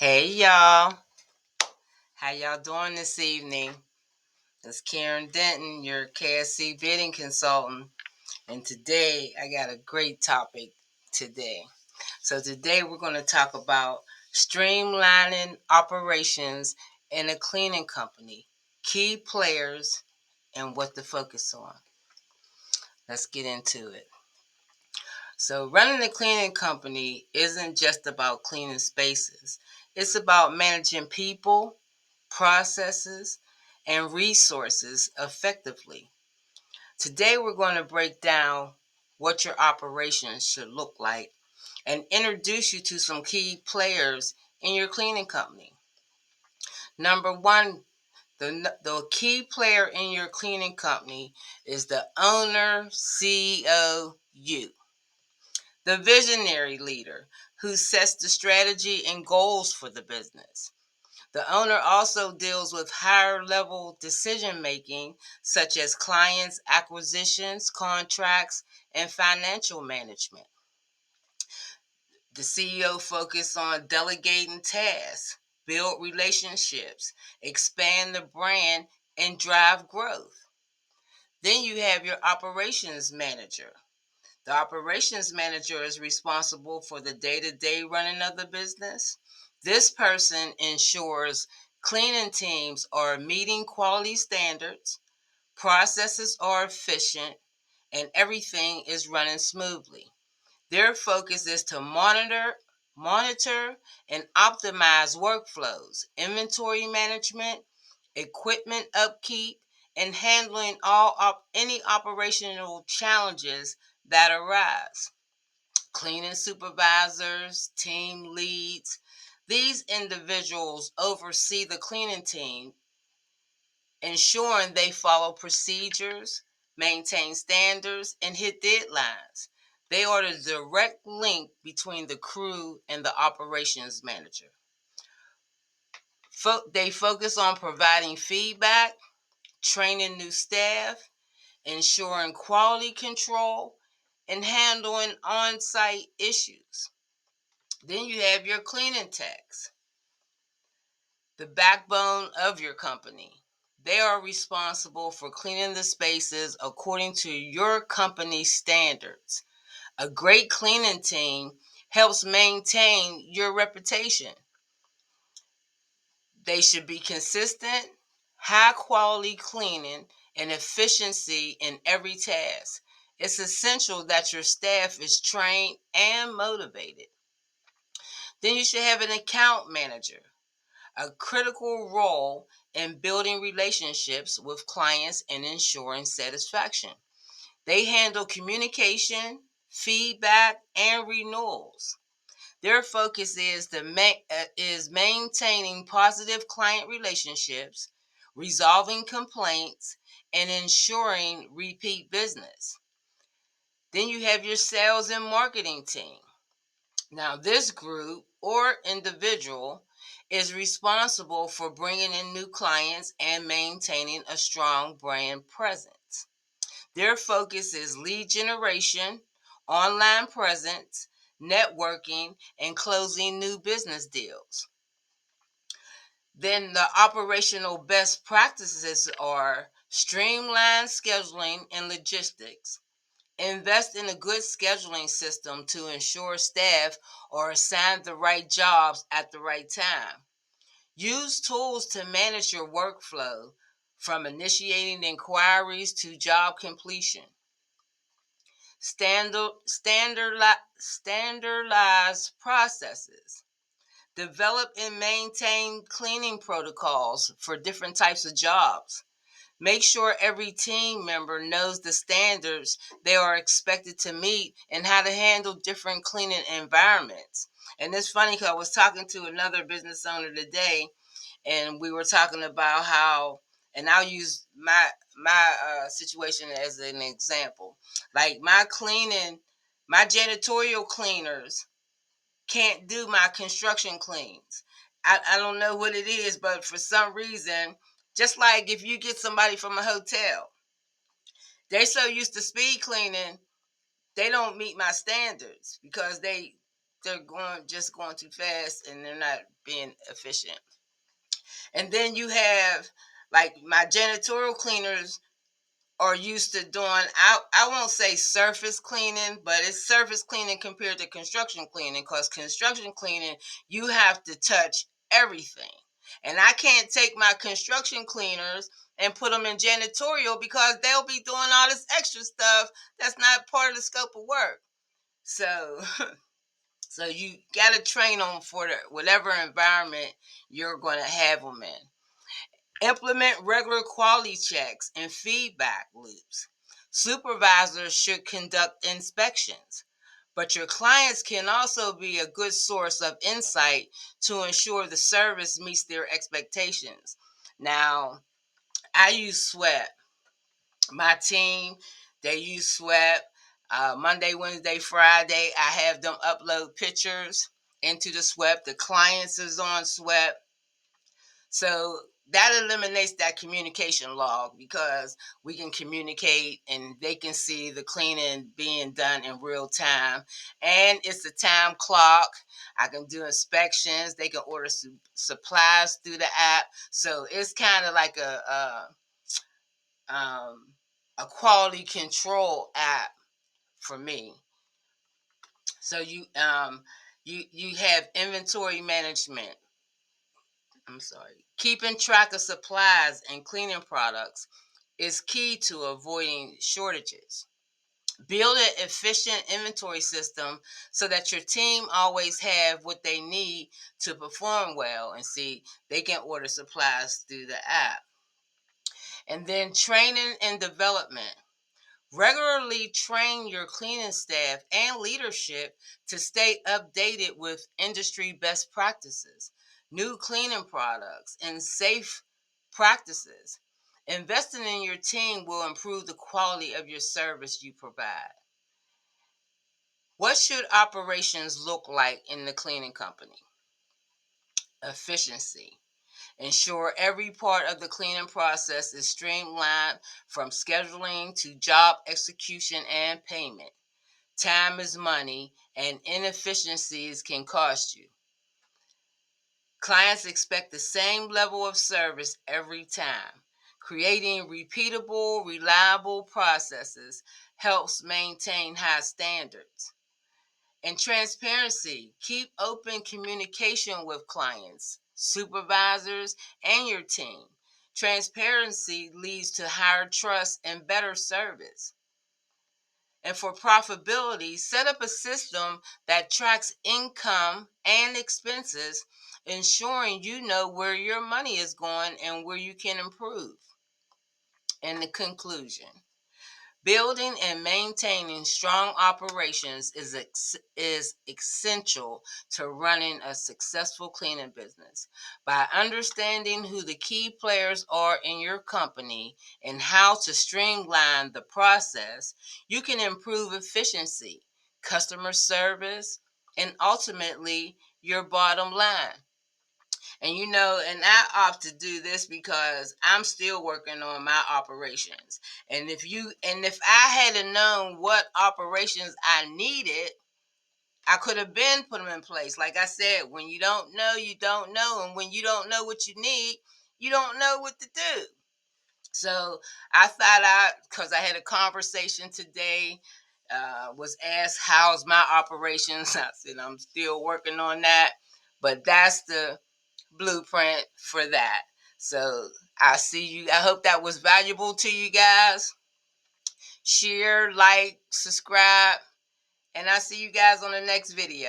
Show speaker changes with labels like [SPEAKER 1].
[SPEAKER 1] Hey y'all, how y'all doing this evening? It's Karen Denton, your KSC bidding consultant, and today I got a great topic today. So today we're going to talk about streamlining operations in a cleaning company, key players, and what to focus on. Let's get into it. So running a cleaning company isn't just about cleaning spaces. It's about managing people, processes, and resources effectively. Today we're going to break down what your operations should look like and introduce you to some key players in your cleaning company. Number one, the key player in your cleaning company is the owner, CEO, you. The visionary leader who sets the strategy and goals for the business. The owner also deals with higher level decision making, such as clients, acquisitions, contracts, and financial management. The CEO focuses on delegating tasks, build relationships, expand the brand, and drive growth. Then you have your operations manager. The operations manager is responsible for the day-to-day running of the business. This person ensures cleaning teams are meeting quality standards, processes are efficient, and everything is running smoothly. Their focus is to monitor and optimize workflows, inventory management, equipment upkeep, and handling any operational challenges that arise. Cleaning supervisors, team leads, these individuals oversee the cleaning team, ensuring they follow procedures, maintain standards, and hit deadlines. They are the direct link between the crew and the operations manager. They focus on providing feedback, training new staff, ensuring quality control, and handling on site issues. Then you have your cleaning techs, the backbone of your company. They are responsible for cleaning the spaces according to your company's standards. A great cleaning team helps maintain your reputation. They should be consistent, high quality cleaning, and efficiency in every task. It's essential that your staff is trained and motivated. Then you should have an account manager, a critical role in building relationships with clients and ensuring satisfaction. They handle communication, feedback, and renewals. Their focus is maintaining positive client relationships, resolving complaints, and ensuring repeat business. Then you have your sales and marketing team. Now, this group or individual is responsible for bringing in new clients and maintaining a strong brand presence. Their focus is lead generation, online presence, networking, and closing new business deals. Then the operational best practices are streamline scheduling and logistics. Invest in a good scheduling system to ensure staff are assigned the right jobs at the right time. Use tools to manage your workflow from initiating inquiries to job completion. Standardize processes. Develop and maintain cleaning protocols for different types of jobs. Make sure every team member knows the standards they are expected to meet and how to handle different cleaning environments. And it's funny because I was talking to another business owner today, and we were talking about how, and I'll use my situation as an example. Like my janitorial cleaners can't do my construction cleans. I don't know what it is, but for some reason, just like if you get somebody from a hotel, they so used to speed cleaning, they don't meet my standards because they're going too fast and they're not being efficient. And then you have like my janitorial cleaners are used to doing, I won't say surface cleaning, but it's surface cleaning compared to construction cleaning, because construction cleaning you have to touch everything. And I can't take my construction cleaners and put them in janitorial because they'll be doing all this extra stuff that's not part of the scope of work. So so you got to train them for whatever environment you're going to have them in. Implement regular quality checks and feedback loops. Supervisors should conduct inspections, but your clients can also be a good source of insight to ensure the service meets their expectations. Now, I use Sweat. My team, they use Sweat. Monday, Wednesday, Friday, I have them upload pictures into the Sweat. The clients is on Sweat. So that eliminates that communication log, because we can communicate and they can see the cleaning being done in real time. And it's a time clock. I can do inspections. They can order supplies through the app. So it's kind of like a quality control app for me. So you have inventory management. I'm sorry. Keeping track of supplies and cleaning products is key to avoiding shortages. Build an efficient inventory system so that your team always have what they need to perform well, and see they can order supplies through the app. And then training and development. Regularly train your cleaning staff and leadership to stay updated with industry best practices, new cleaning products, and safe practices. Investing in your team will improve the quality of your service you provide. What should operations look like in the cleaning company? Efficiency. Ensure every part of the cleaning process is streamlined, from scheduling to job execution and payment. Time is money, and inefficiencies can cost you. Clients expect the same level of service every time. Creating repeatable, reliable processes helps maintain high standards. And transparency. Keep open communication with clients, supervisors, and your team. Transparency leads to higher trust and better service. And for profitability, set up a system that tracks income and expenses, ensuring you know where your money is going and where you can improve. In the conclusion, building and maintaining strong operations is essential to running a successful cleaning business. By understanding who the key players are in your company and how to streamline the process, you can improve efficiency, customer service, and ultimately your bottom line. And I opt to do this because I'm still working on my operations. And if I had known what operations I needed, I could have been put them in place. Like I said, when you don't know, you don't know. And when you don't know what you need, you don't know what to do. So I thought because I had a conversation today, was asked, how's my operations? I said, I'm still working on that. But that's the blueprint for that. So I see you. I hope that was valuable to you guys. Share, like, subscribe, and I'll see you guys on the next video.